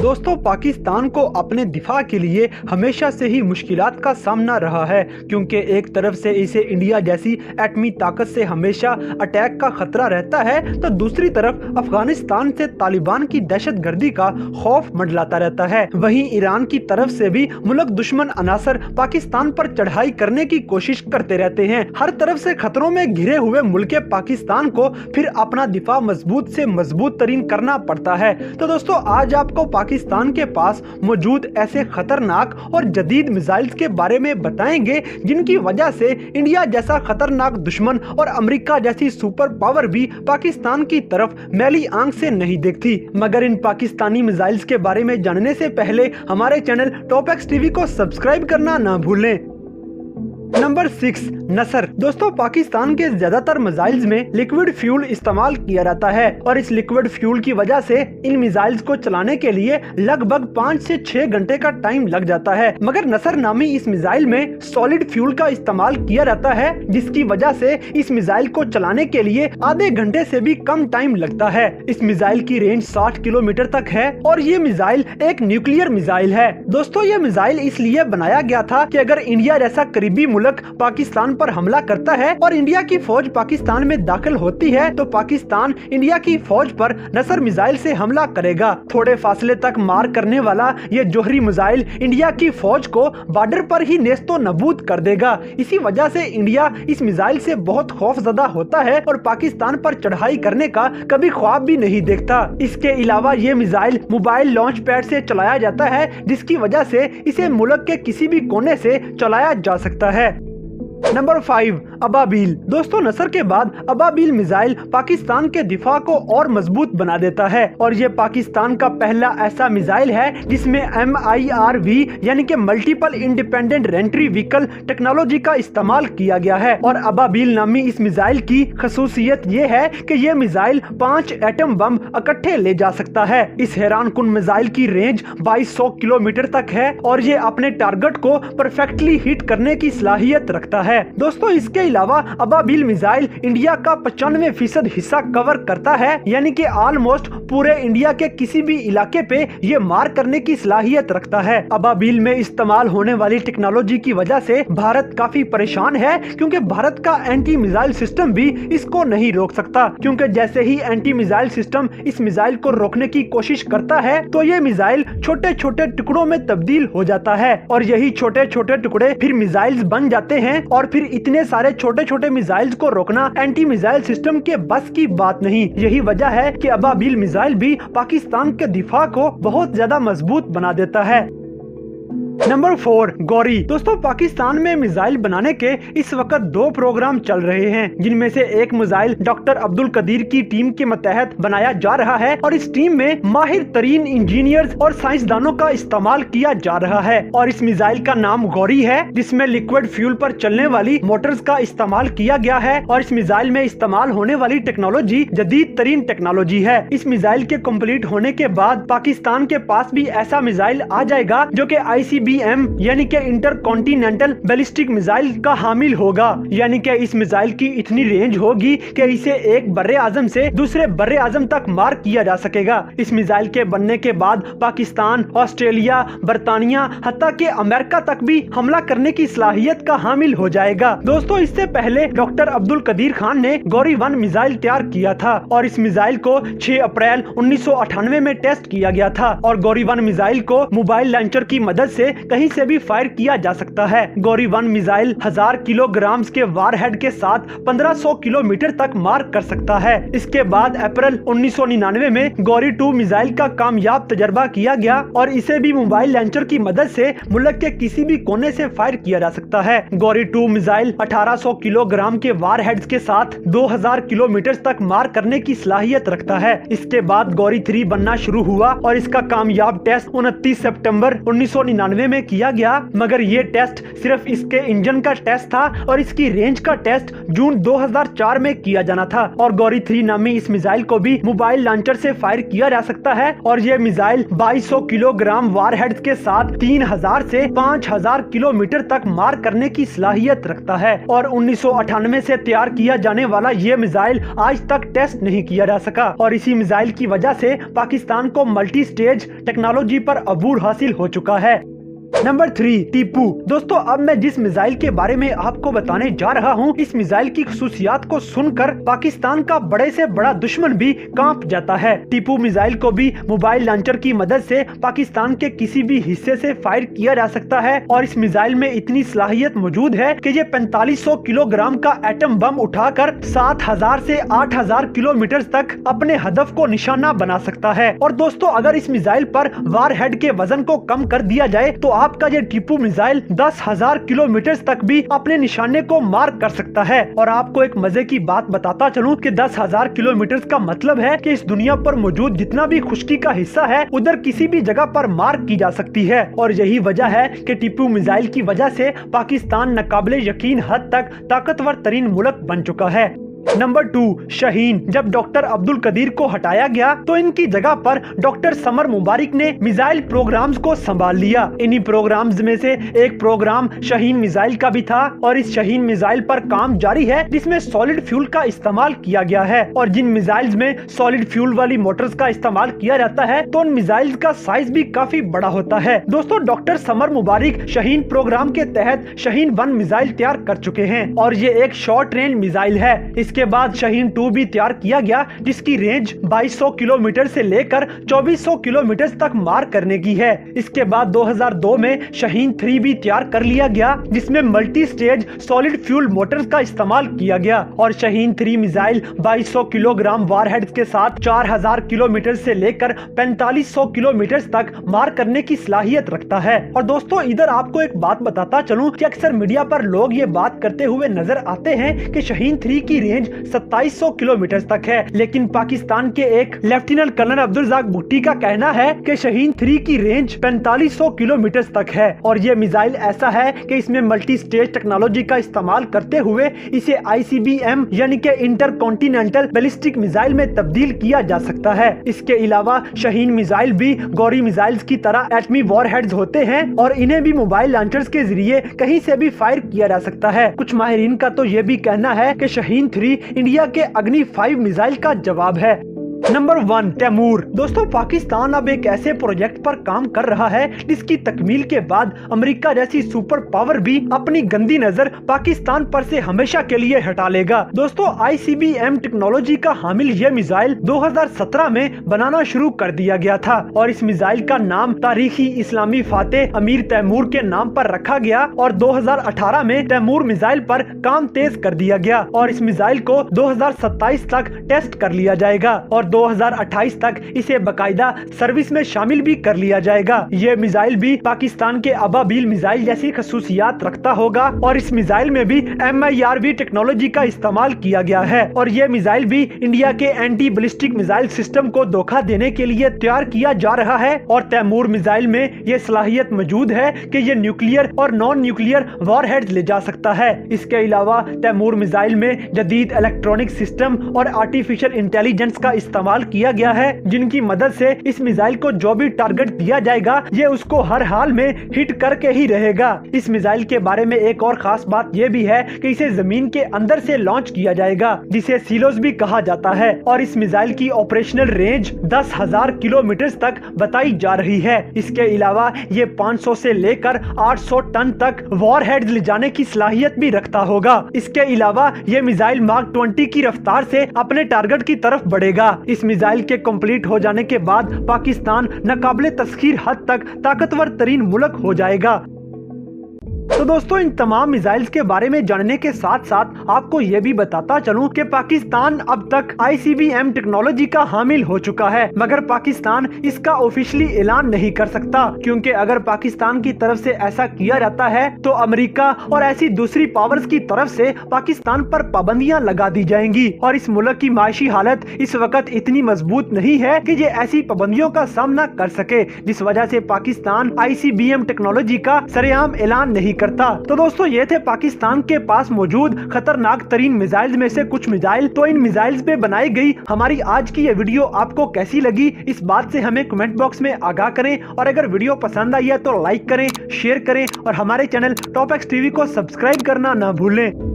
दोस्तों, पाकिस्तान को अपने दिफा के लिए हमेशा से ही मुश्किलात का सामना रहा है, क्योंकि एक तरफ से इसे इंडिया जैसी एटमी ताकत से हमेशा अटैक का खतरा रहता है, तो दूसरी तरफ अफगानिस्तान से तालिबान की दहशतगर्दी का खौफ मंडलाता रहता है। वहीं ईरान की तरफ से भी मुल्क दुश्मन अनासर पाकिस्तान पर चढ़ाई करने की कोशिश करते रहते हैं। हर तरफ से खतरों में घिरे हुए मुल्क पाकिस्तान को फिर अपना दिफा मजबूत से मजबूत तरीन करना पड़ता है। तो दोस्तों, आज आपको पाकिस्तान के पास मौजूद ऐसे खतरनाक और जदीद मिसाइल्स के बारे में बताएंगे जिनकी वजह से इंडिया जैसा खतरनाक दुश्मन और अमेरिका जैसी सुपर पावर भी पाकिस्तान की तरफ मैली आंख से नहीं देखती। मगर इन पाकिस्तानी मिसाइल्स के बारे में जानने से पहले हमारे चैनल टॉप एक्स टीवी को सब्सक्राइब करना ना भूलें। नंबर 6, नसर। दोस्तों, पाकिस्तान के ज्यादातर मिसाइल्स में लिक्विड फ्यूल इस्तेमाल किया जाता है और इस लिक्विड फ्यूल की वजह से इन मिसाइल्स को चलाने के लिए लगभग 5 से 6 घंटे का टाइम लग जाता है। मगर नसर नामी इस मिसाइल में सॉलिड फ्यूल का इस्तेमाल किया जाता है, जिसकी वजह से इस मिसाइल को चलाने के लिए आधे घंटे से भी कम टाइम लगता है। इस मिसाइल की रेंज 60 किलोमीटर तक है और ये मिसाइल एक न्यूक्लियर मिसाइल है। दोस्तों, ये मिसाइल इसलिए बनाया गया था कि अगर इंडिया जैसा करीबी मुल्क पाकिस्तान पर हमला करता है और इंडिया की फौज पाकिस्तान में दाखिल होती है, तो पाकिस्तान इंडिया की फौज पर नसर मिसाइल से हमला करेगा। थोड़े फासले तक मार करने वाला ये जोहरी मिसाइल इंडिया की फौज को बॉर्डर पर ही नेस्तो नबूद कर देगा। इसी वजह से इंडिया इस मिसाइल से बहुत खौफजदा होता है और पाकिस्तान पर चढ़ाई करने का कभी ख्वाब भी नहीं देखता। इसके अलावा ये मिसाइल मोबाइल लॉन्च पैड से चलाया जाता है, जिसकी वजह से इसे मुल्क के किसी भी कोने से चलाया जा सकता है। नंबर 5, अबाबील। दोस्तों, नसर के बाद अबाबील मिसाइल पाकिस्तान के दिफा को और मजबूत बना देता है और ये पाकिस्तान का पहला ऐसा मिसाइल है जिसमें MIRV यानी कि मल्टीपल इंडिपेंडेंट रेंट्री व्हीकल टेक्नोलॉजी का इस्तेमाल किया गया है। और अबाबील नामी इस मिसाइल की खसूसियत ये है कि ये मिसाइल 5 एटम बम इकट्ठे ले जा सकता है। इस हैरान कुन मिसाइल की रेंज 2200 किलोमीटर तक है और ये अपने टारगेट को परफेक्टली हिट करने की सलाहियत रखता है। दोस्तों, इसके अलावा अबाबील मिसाइल इंडिया का 95% हिस्सा कवर करता है, यानी कि ऑलमोस्ट पूरे इंडिया के किसी भी इलाके पे ये मार करने की सलाहियत रखता है। अबाबील में इस्तेमाल होने वाली टेक्नोलॉजी की वजह से भारत काफी परेशान है, क्योंकि भारत का एंटी मिसाइल सिस्टम भी इसको नहीं रोक सकता। क्योंकि जैसे ही एंटी मिसाइल सिस्टम इस मिसाइल को रोकने की कोशिश करता है, तो ये मिसाइल छोटे छोटे टुकड़ों में तब्दील हो जाता है और यही छोटे छोटे टुकड़े फिर मिसाइल्स बन जाते हैं और फिर इतने सारे छोटे छोटे मिसाइल्स को रोकना एंटी मिसाइल सिस्टम के बस की बात नहीं। यही वजह है कि अबाबील मिसाइल भी पाकिस्तान के दिफा को बहुत ज्यादा मजबूत बना देता है। नंबर 4, गौरी। दोस्तों, पाकिस्तान में मिसाइल बनाने के इस वक्त 2 प्रोग्राम चल रहे हैं, जिनमें से एक मिसाइल डॉक्टर अब्दुल कदीर की टीम के मतहत बनाया जा रहा है और इस टीम में माहिर तरीन इंजीनियर्स और साइंसदानों का इस्तेमाल किया जा रहा है। और इस मिसाइल का नाम गौरी है, जिसमें लिक्विड फ्यूल पर चलने वाली मोटर्स का इस्तेमाल किया गया है और इस मिसाइल में इस्तेमाल होने वाली टेक्नोलॉजी जदीद तरीन टेक्नोलॉजी है। इस मिसाइल के कम्प्लीट होने के बाद पाकिस्तान के पास भी ऐसा मिसाइल आ जाएगा जो कि ICBM यानी कि इंटर कॉन्टिनेंटल बैलिस्टिक मिसाइल का हामिल होगा। यानी कि इस मिसाइल की इतनी रेंज होगी कि इसे एक बर्रे आजम से दूसरे बर्रे आजम तक मार किया जा सकेगा। इस मिसाइल के बनने के बाद पाकिस्तान, ऑस्ट्रेलिया, बर्तानिया, हत्ता के अमेरिका तक भी हमला करने की सलाहियत का हामिल हो जाएगा। दोस्तों, इससे पहले डॉक्टर अब्दुल कदीर खान ने गौरी 1 मिसाइल तैयार किया था और इस मिसाइल को 6 अप्रैल 1998 में टेस्ट किया गया था और गौरी 1 मिसाइल को मोबाइल लॉन्चर की मदद से कहीं से भी फायर किया जा सकता है। गौरी 1 मिसाइल 1000 किलोग्राम के वारहेड के साथ 1500 किलोमीटर तक मार कर सकता है। इसके बाद अप्रैल 1999 में गौरी 2 मिसाइल का कामयाब तजर्बा किया गया और इसे भी मोबाइल लॉन्चर की मदद से मुल्क के किसी भी कोने से फायर किया जा सकता है। गौरी 2 मिसाइल 1800 किलोग्राम के वारहेड्स के साथ 2000 किलोमीटर तक मार करने की सलाहियत रखता है। इसके बाद गौरी 3 बनना शुरू हुआ और इसका कामयाब टेस्ट 29 सितंबर 1999 हमले में किया गया, मगर ये टेस्ट सिर्फ इसके इंजन का टेस्ट था और इसकी रेंज का टेस्ट जून 2004 में किया जाना था। और गौरी 3 नामी इस मिसाइल को भी मोबाइल लॉन्चर से फायर किया जा सकता है और ये मिसाइल 2200 किलोग्राम वारहेड्स के साथ 3000 से 5000 किलोमीटर तक मार करने की सलाहियत रखता है। और 1998 से तैयार किया जाने वाला ये मिसाइल आज तक टेस्ट नहीं किया जा सका और इसी मिसाइल की वजह से पाकिस्तान को मल्टी स्टेज टेक्नोलॉजी पर अबूर हासिल हो चुका है। नंबर 3, टीपू। दोस्तों, अब मैं जिस मिसाइल के बारे में आपको बताने जा रहा हूँ, इस मिसाइल की खुसूसियात को सुनकर पाकिस्तान का बड़े से बड़ा दुश्मन भी कांप जाता है। टीपू मिसाइल को भी मोबाइल लॉन्चर की मदद से पाकिस्तान के किसी भी हिस्से से फायर किया जा सकता है और इस मिसाइल में इतनी सलाहियत मौजूद है कि ये 4500 किलोग्राम का एटम बम उठाकर 7000 से 8000 किलोमीटर तक अपने हदफ को निशाना बना सकता है। और दोस्तों, अगर इस मिसाइल पर वार हेड के वजन को कम कर दिया जाए तो आपका ये टीपू मिसाइल 10,000 किलोमीटर तक भी अपने निशाने को मार कर सकता है। और आपको एक मजे की बात बताता चलूं कि 10,000 किलोमीटर का मतलब है कि इस दुनिया पर मौजूद जितना भी खुश्की का हिस्सा है उधर किसी भी जगह पर मार की जा सकती है। और यही वजह है कि टीपू मिसाइल की वजह से पाकिस्तान नाकाबिले यकीन हद तक ताकतवर तरीन मुल्क बन चुका है। नंबर 2, शाहीन। जब डॉक्टर अब्दुल कदीर को हटाया गया तो इनकी जगह पर डॉक्टर समर मुबारक ने मिसाइल प्रोग्राम्स को संभाल लिया। इन्हीं प्रोग्राम्स में से एक प्रोग्राम शाहीन मिसाइल का भी था और इस शाहीन मिसाइल पर काम जारी है जिसमें सॉलिड फ्यूल का इस्तेमाल किया गया है। और जिन मिसाइल्स में सॉलिड फ्यूल वाली मोटर्स का इस्तेमाल किया जाता है तो उन मिसाइल्स का साइज भी काफी बड़ा होता है। दोस्तों, डॉक्टर समर मुबारक शाहीन प्रोग्राम के तहत शाहीन 1 मिसाइल तैयार कर चुके हैं और ये एक शॉर्ट रेंज मिसाइल है। इसके बाद शाहीन 2 भी तैयार किया गया जिसकी रेंज 2200 किलोमीटर से लेकर 2400 किलोमीटर तक मार करने की है। इसके बाद 2002 में शाहीन 3 भी तैयार कर लिया गया जिसमें multi stage solid fuel Motors का इस्तेमाल किया गया और शाहीन 3 मिसाइल 2200 किलोग्राम वारहेड्स के साथ 4000 किलोमीटर से लेकर 4500 किलोमीटर तक मार करने की सलाहियत रखता है। और दोस्तों, इधर आपको एक बात बताता चलूं कि अक्सर मीडिया पर लोग ये बात करते हुए नजर आते हैं कि शाहीन 3 की रेंज 2700 किलोमीटर तक है, लेकिन पाकिस्तान के एक लेफ्टिनेंट कर्नल अब्दुल रज़ाक भुट्टी का कहना है कि शाहीन 3 की रेंज 4500 किलोमीटर तक है। और ये मिसाइल ऐसा है कि इसमें मल्टी स्टेज टेक्नोलॉजी का इस्तेमाल करते हुए इसे ICBM यानी कि इंटर कॉन्टिनेंटल बैलिस्टिक मिसाइल में तब्दील किया जा सकता है। इसके अलावा शाहीन मिसाइल भी गौरी मिसाइल्स की तरह एटमी वॉरहेड्स होते हैं और इन्हें भी मोबाइल लॉन्चर्स के जरिए कहीं से भी फायर किया जा सकता है। कुछ माहिरीन का तो ये भी कहना है कि शाहीन 3 इंडिया के अग्नि 5 मिसाइल का जवाब है। नंबर 1, तैमूर। दोस्तों, पाकिस्तान अब एक ऐसे प्रोजेक्ट पर काम कर रहा है जिसकी तकमील के बाद अमेरिका जैसी सुपर पावर भी अपनी गंदी नजर पाकिस्तान पर से हमेशा के लिए हटा लेगा। दोस्तों, ICBM टेक्नोलॉजी का हामिल यह मिसाइल 2017 में बनाना शुरू कर दिया गया था और इस मिसाइल का नाम तारीखी इस्लामी फातेह अमीर तैमूर के नाम पर रखा गया और 2018 में तैमूर मिसाइल पर काम तेज कर दिया गया और इस मिसाइल को 2027 तक टेस्ट कर लिया जाएगा और 2028 तक इसे बकायदा सर्विस में शामिल भी कर लिया जाएगा। ये मिसाइल भी पाकिस्तान के अबाबील मिसाइल जैसी खसूसियात रखता होगा और इस मिसाइल में भी MIRV टेक्नोलॉजी का इस्तेमाल किया गया है और ये मिसाइल भी इंडिया के एंटी बैलिस्टिक मिसाइल सिस्टम को धोखा देने के लिए तैयार किया जा रहा है। और तैमूर मिसाइल में ये सलाहियत मौजूद है कि ये न्यूक्लियर और नॉन न्यूक्लियर वॉरहेड्स ले जा सकता है। इसके अलावा तैमूर मिसाइल में जदीद इलेक्ट्रॉनिक सिस्टम और आर्टिफिशियल इंटेलिजेंस का इस्तेमाल किया गया है जिनकी मदद से इस मिसाइल को जो भी टारगेट दिया जाएगा ये उसको हर हाल में हिट करके ही रहेगा। इस मिसाइल के बारे में एक और खास बात ये भी है कि इसे जमीन के अंदर से लॉन्च किया जाएगा जिसे सीलोस भी कहा जाता है और इस मिसाइल की ऑपरेशनल रेंज 10,000 किलोमीटर तक बताई जा रही है। इसके अलावा ये 500 से लेकर 800 टन तक वॉरहेड्स ले जाने की सलाहियत भी रखता होगा। इसके अलावा ये मिसाइल मार्क 20 की रफ्तार से अपने टारगेट की तरफ बढ़ेगा। इस मिसाइल के कंप्लीट हो जाने के बाद पाकिस्तान नाकाबिले तस्खीर हद तक ताकतवर तरीन मुल्क हो जाएगा। तो तो दोस्तों इन तमाम मिसाइल्स के बारे में जानने के साथ साथ आपको ये भी बताता चलूं कि पाकिस्तान अब तक ICBM टेक्नोलॉजी का हामिल हो चुका है, मगर पाकिस्तान इसका ऑफिशियली ऐलान नहीं कर सकता, क्योंकि अगर पाकिस्तान की तरफ से ऐसा किया जाता है तो अमेरिका और ऐसी दूसरी पावर्स की तरफ से पाकिस्तान पर पाबंदियां लगा दी जाएंगी और इस मुल्क की माशी हालत इस वक्त इतनी मजबूत नहीं है कि ये ऐसी पाबंदियों का सामना कर सके, जिस वजह से पाकिस्तान ICBM टेक्नोलॉजी का सरेआम ऐलान नहीं करता। तो दोस्तों ये थे पाकिस्तान के पास मौजूद खतरनाक तरीन मिसाइल में से कुछ मिसाइल। तो इन मिसाइल्स पे बनाई गई हमारी आज की ये वीडियो आपको कैसी लगी, इस बात से हमें कमेंट बॉक्स में आगाह करें, और अगर वीडियो पसंद आई है तो लाइक करें, शेयर करें और हमारे चैनल टॉप एक्स टीवी को सब्सक्राइब करना ना भूलें।